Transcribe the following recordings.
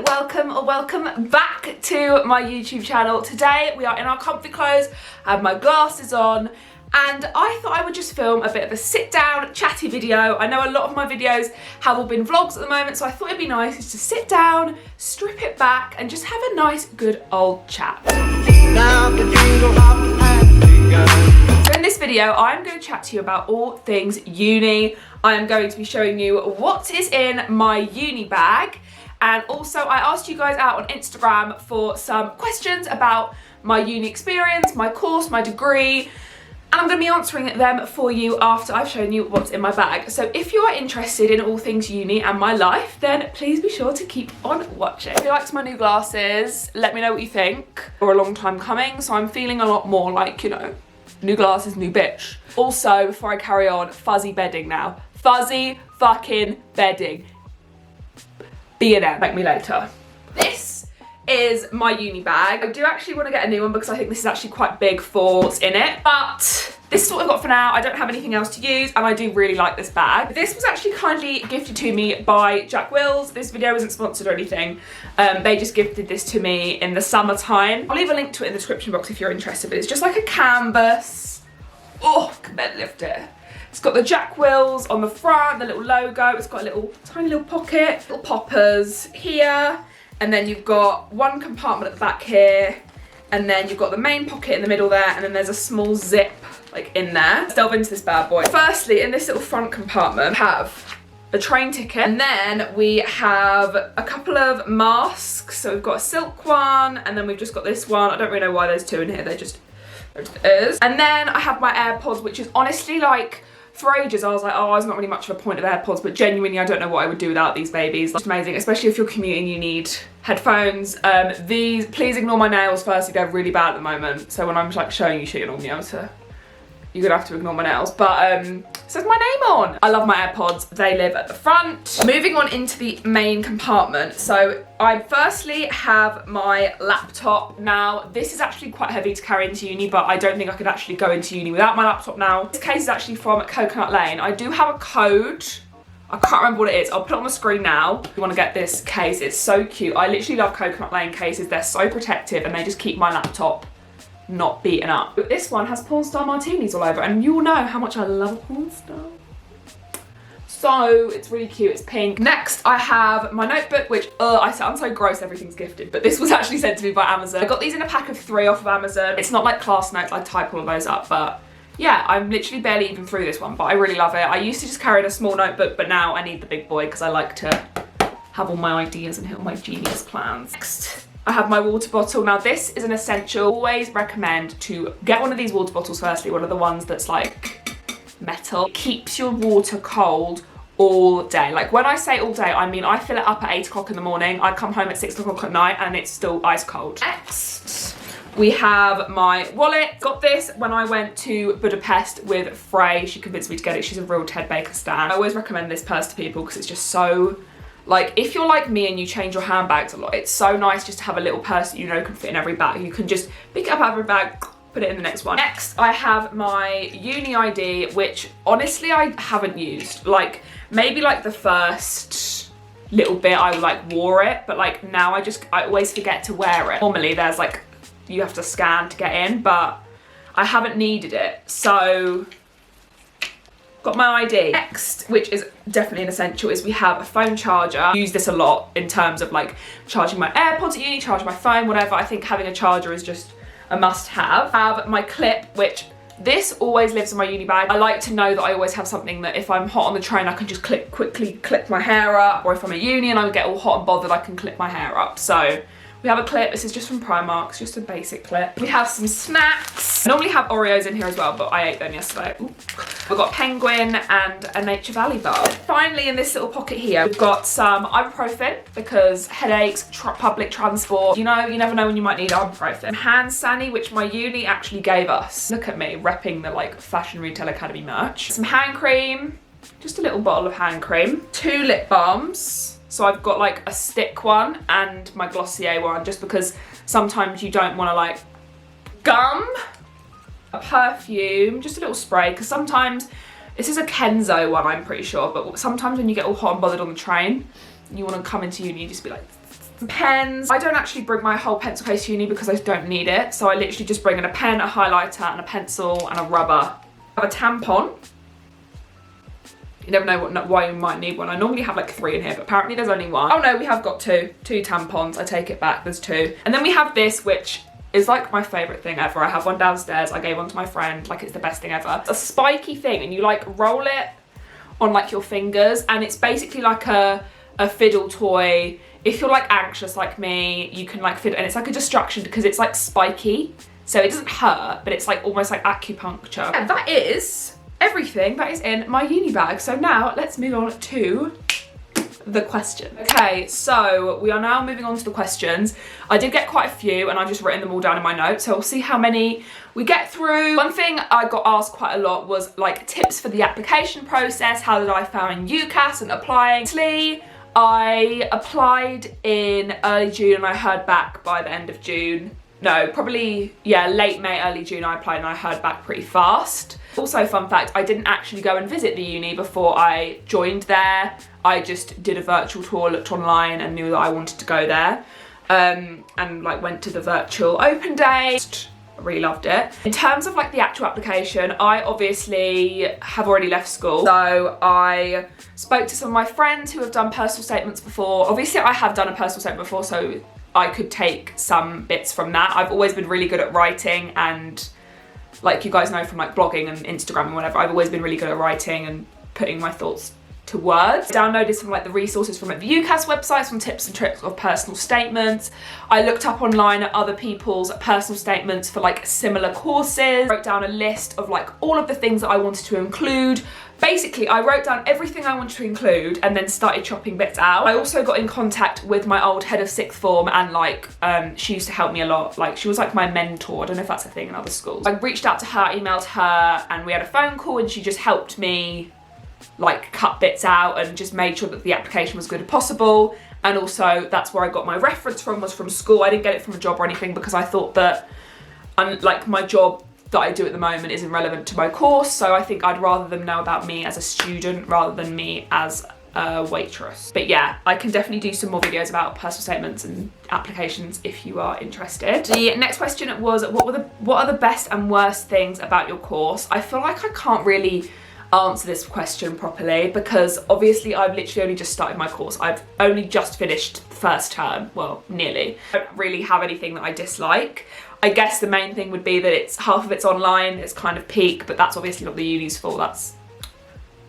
welcome back to my YouTube channel. Today we are in our comfy clothes, I have my glasses on, and I thought I would just film a bit of a sit down chatty video. I know a lot of my videos have all been vlogs at the moment, so I thought it'd be nice just to sit down, strip it back and just have a nice good old chat. So in this video I'm going to chat to you about all things uni. I am going to be showing you what is in my uni bag. And also I asked you guys out on Instagram for some questions about my uni experience, my course, my degree, and I'm going to be answering them for you after I've shown you what's in my bag. So if you are interested in all things uni and my life, then please be sure to keep on watching. If you liked my new glasses, let me know what you think. For a long time coming, so I'm feeling a lot more like, you know, new glasses, new bitch. Also, before I carry on, fuzzy bedding now. Fuzzy fucking bedding. B&M, thank me later. This is my uni bag. I do actually want to get a new one because I think this is actually quite big for what's in it, but this is what I've got for now. I don't have anything else to use and I do really like this bag. This was actually kindly gifted to me by Jack Wills. This video isn't sponsored or anything. They just gifted this to me in the summertime. I'll leave a link to it in the description box if you're interested, but it's just like a canvas. Oh, I can barely lift it. It's got the Jack Wills on the front, the little logo. It's got a little tiny little pocket, little poppers here, and then you've got one compartment at the back here, and then you've got the main pocket in the middle there, and then there's a small zip like in there. Let's delve into this bad boy. Firstly, in this little front compartment, we have a train ticket, and then we have a couple of masks. So we've got a silk one, and then we've just got this one. I don't really know why there's two in here. There just is. And then I have my AirPods, which is honestly like, for ages I was like, oh, there's not really much of a point of AirPods, but genuinely I don't know what I would do without these babies. It's amazing, especially if you're commuting, you need headphones. These, please ignore my nails firstly, they're really bad at the moment. So when I'm like showing you shit, you're not gonna be able to, you're gonna have to ignore my nails. But it says my name on. I love my AirPods, they live at the front. Moving on into the main compartment. So I firstly have my laptop. Now, this is actually quite heavy to carry into uni, but I don't think I could actually go into uni without my laptop now. This case is actually from Coconut Lane. I do have a code. I can't remember what it is. I'll put it on the screen now. If you want to get this case, it's so cute. I literally love Coconut Lane cases. They're so protective and they just keep my laptop not beaten up. But this one has porn star martinis all over, and you all know how much I love a porn star. So it's really cute, it's pink. Next I have my notebook, which I sound so gross, everything's gifted, but this was actually sent to me by Amazon. I got these in a pack of 3 off of Amazon. It's not like class notes, I type all of those up, but yeah, I'm literally barely even through this one, but I really love it. I used to just carry in a small notebook, but now I need the big boy because I like to have all my ideas and hit all my genius plans. Next, I have my water bottle. Now this is an essential. Always recommend to get one of these water bottles firstly, one of the ones that's like metal. It keeps your water cold all day. Like when I say all day, I mean I fill it up at 8 o'clock in the morning. I come home at 6 o'clock at night and it's still ice cold. Next, we have my wallet. Got this when I went to Budapest with Frey. She convinced me to get it. She's a real Ted Baker stan. I always recommend this purse to people because it's just so, like, if you're like me and you change your handbags a lot, it's so nice just to have a little purse that you know can fit in every bag. You can just pick it up out of every bag, put it in the next one. Next, I have my uni ID, which honestly I haven't used. Like, maybe like the first little bit I like wore it, but like now I always forget to wear it. Normally there's like, you have to scan to get in, but I haven't needed it. So got my ID. Next, which is definitely an essential, is we have a phone charger. I use this a lot in terms of like charging my AirPods at uni, charging my phone, whatever. I think having a charger is just a must have. I have my clip, which this always lives in my uni bag. I like to know that I always have something that if I'm hot on the train, I can just quickly clip my hair up, or if I'm at uni and I get all hot and bothered, I can clip my hair up. So we have a clip. This is just from Primark. It's just a basic clip. We have some snacks. I normally have Oreos in here as well, but I ate them yesterday. Ooh. We've got Penguin and a Nature Valley bar. Finally, in this little pocket here, we've got some ibuprofen because headaches, public transport. You know, you never know when you might need ibuprofen. Hand sani, which my uni actually gave us. Look at me, repping the like Fashion Retail Academy merch. Some hand cream, just a little bottle of hand cream. 2 lip balms. So I've got like a stick one and my Glossier one, just because sometimes you don't want to like gum. A perfume, just a little spray, because sometimes, this is a Kenzo one I'm pretty sure, but sometimes when you get all hot and bothered on the train, you want to come into uni and just be like, some pens. I don't actually bring my whole pencil case to uni because I don't need it. So I literally just bring in a pen, a highlighter and a pencil and a rubber. I have a tampon. You never know why you might need one. I normally have like 3 in here, but apparently there's only 1. Oh no, we have got 2 tampons. I take it back, there's 2. And then we have this, which is like my favourite thing ever. I have one downstairs, I gave one to my friend, like it's the best thing ever. It's a spiky thing and you like roll it on like your fingers and it's basically like a fiddle toy. If you're like anxious like me, you can like fiddle, and it's like a distraction because it's like spiky. So it doesn't hurt, but it's like almost like acupuncture. And that is everything that is in my uni bag. So now let's move on to the question. Okay, so we are now moving on to the questions. I did get quite a few and I've just written them all down in my notes, so we'll see how many we get through. One thing I got asked quite a lot was like tips for the application process. How did I find UCAS and applying? Honestly, I applied in early June and I heard back by the end of June. No, probably, yeah, late May, early June I applied and I heard back pretty fast. Also, fun fact, I didn't actually go and visit the uni before I joined there. I just did a virtual tour, looked online and knew that I wanted to go there. And like went to the virtual open day. I really loved it. In terms of like the actual application, I obviously have already left school. So I spoke to some of my friends who have done personal statements before. Obviously I have done a personal statement before, so I could take some bits from that. I've always been really good at writing, and like you guys know from like blogging and Instagram and whatever, I've always been really good at writing and putting my thoughts to words. Downloaded some like the resources from like the UCAS website, some tips and tricks of personal statements. I looked up online at other people's personal statements for like similar courses. Wrote down a list of like all of the things that I wanted to include. Basically, I wrote down everything I wanted to include and then started chopping bits out. I also got in contact with my old head of sixth form and like, she used to help me a lot. Like she was like my mentor. I don't know if that's a thing in other schools. I reached out to her, emailed her, and we had a phone call and she just helped me like cut bits out and just made sure that the application was good as possible. And also that's where I got my reference from, was from school. I didn't get it from a job or anything because I thought that like my job that I do at the moment isn't relevant to my course, so I think I'd rather them know about me as a student rather than me as a waitress. But yeah, I can definitely do some more videos about personal statements and applications if you are interested. The next question was, what are the best and worst things about your course? I feel like I can't really answer this question properly because obviously I've literally only just started my course. I've only just finished the first term, well, nearly. I don't really have anything that I dislike. I guess the main thing would be that it's half of it's online, it's kind of peak, but that's obviously not the uni's fault, that's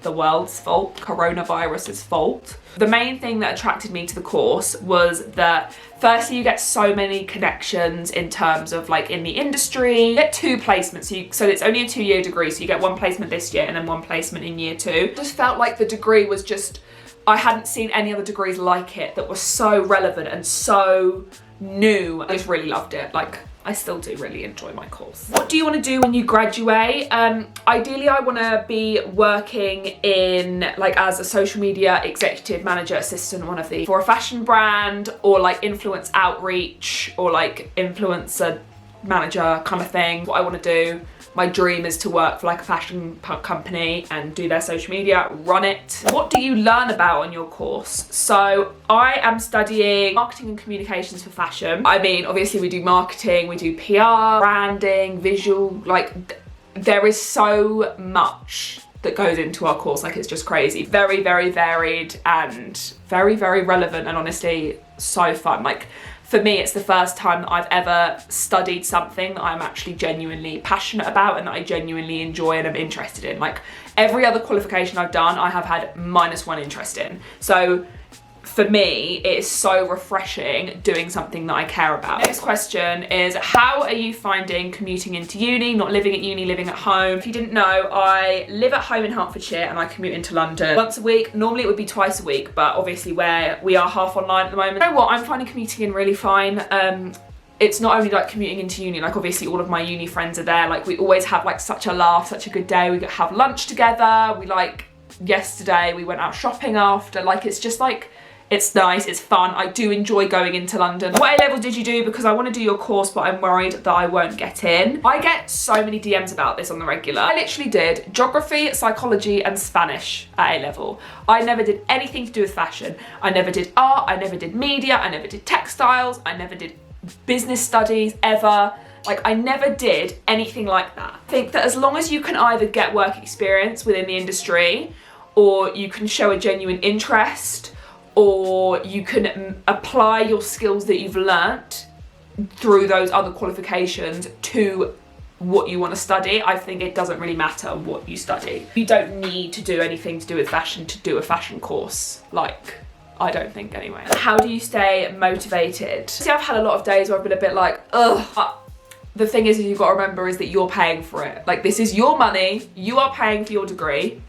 the world's fault, coronavirus's fault. The main thing that attracted me to the course was that firstly you get so many connections in terms of like in the industry. You get 2 placements, so it's only a 2-year degree, so you get 1 placement this year and then 1 placement in year 2. Just felt like the degree was just, I hadn't seen any other degrees like it that were so relevant and so new. I just really loved it. Like, I still do really enjoy my course. What do you want to do when you graduate? Ideally, I want to be working in like as a social media executive manager assistant, one of the, for a fashion brand, or like influence outreach, or like influencer manager kind of thing. What I want to do, my dream is to work for like a fashion company and do their social media, run it. What do you learn about on your course? So I am studying marketing and communications for fashion. I mean, obviously we do marketing, we do PR, branding, visual, like there is so much that goes into our course, like it's just crazy. Very, very varied and very, very relevant, and honestly so fun. Like for me, it's the first time that I've ever studied something that I'm actually genuinely passionate about and that I genuinely enjoy and am interested in. Like every other qualification I've done, I have had -1 interest in. So for me, it is so refreshing doing something that I care about. Next question is, how are you finding commuting into uni, not living at uni, living at home? If you didn't know, I live at home in Hertfordshire and I commute into London once a week. Normally it would be twice a week, but obviously where we are half online at the moment. You know what, I'm finding commuting in really fine. It's not only like commuting into uni, like obviously all of my uni friends are there. Like we always have like such a laugh, such a good day. We have lunch together. We like, yesterday we went out shopping after. Like it's just like, It's nice, it's fun. I do enjoy going into London. What A-level did you do? Because I want to do your course, but I'm worried that I won't get in. I get so many DMs about this on the regular. I literally did geography, psychology, and Spanish at A-level. I never did anything to do with fashion. I never did art, I never did media, I never did textiles, I never did business studies, ever. Like, I never did anything like that. I think that as long as you can either get work experience within the industry, or you can show a genuine interest, or you can apply your skills that you've learnt through those other qualifications to what you want to study, I think it doesn't really matter what you study. You don't need to do anything to do with fashion to do a fashion course. Like, I don't think anyway. How do you stay motivated? See, I've had a lot of days where I've been a bit like, ugh. The thing is you've got to remember is that you're paying for it. Like, this is your money, you are paying for your degree.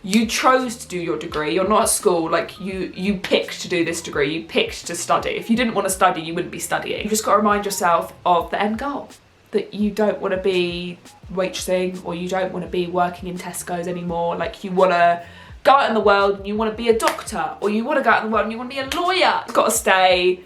You chose to do your degree, you're not at school, like you picked to do this degree, you picked to study. If you didn't want to study, you wouldn't be studying. You just got to remind yourself of the end goal, that you don't want to be waitressing, or you don't want to be working in Tesco's anymore. Like, you want to go out in the world and you want to be a doctor, or you want to go out in the world and you want to be a lawyer. You've got to stay,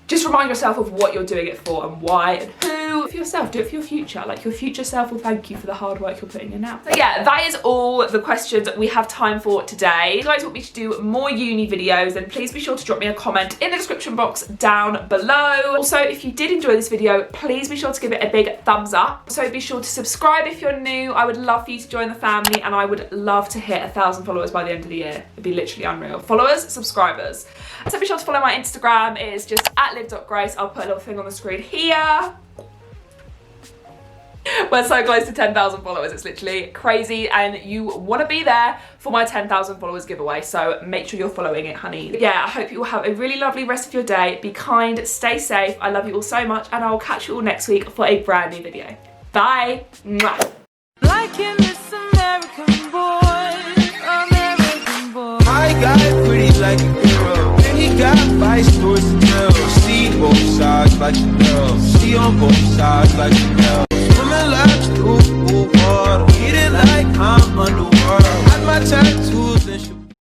just remind yourself of what you're doing it for and why and who. For yourself, do it for your future. Like, your future self will thank you for the hard work you're putting in now. So yeah, that is all the questions we have time for today. If you guys want me to do more uni videos, then please be sure to drop me a comment in the description box down below. Also, if you did enjoy this video, please be sure to give it a big thumbs up. So be sure to subscribe if you're new. I would love for you to join the family, and I would love to hit 1,000 followers by the end of the year. It'd be literally unreal. Followers, subscribers. So be sure to follow my Instagram. It is just @liv.grace. I'll put a little thing on the screen here. We're so close to 10,000 followers, it's literally crazy, and you want to be there for my 10,000 followers giveaway, so make sure you're following it, honey. But yeah, I hope you will have a really lovely rest of your day. Be kind, stay safe. I love you all so much, and I will catch you all next week for a brand new video. Bye. Mwah. Liking this American boy. My guy pretty like a girl, and he got 5 stories to tell. See both sides like you know. See on both sides like you know.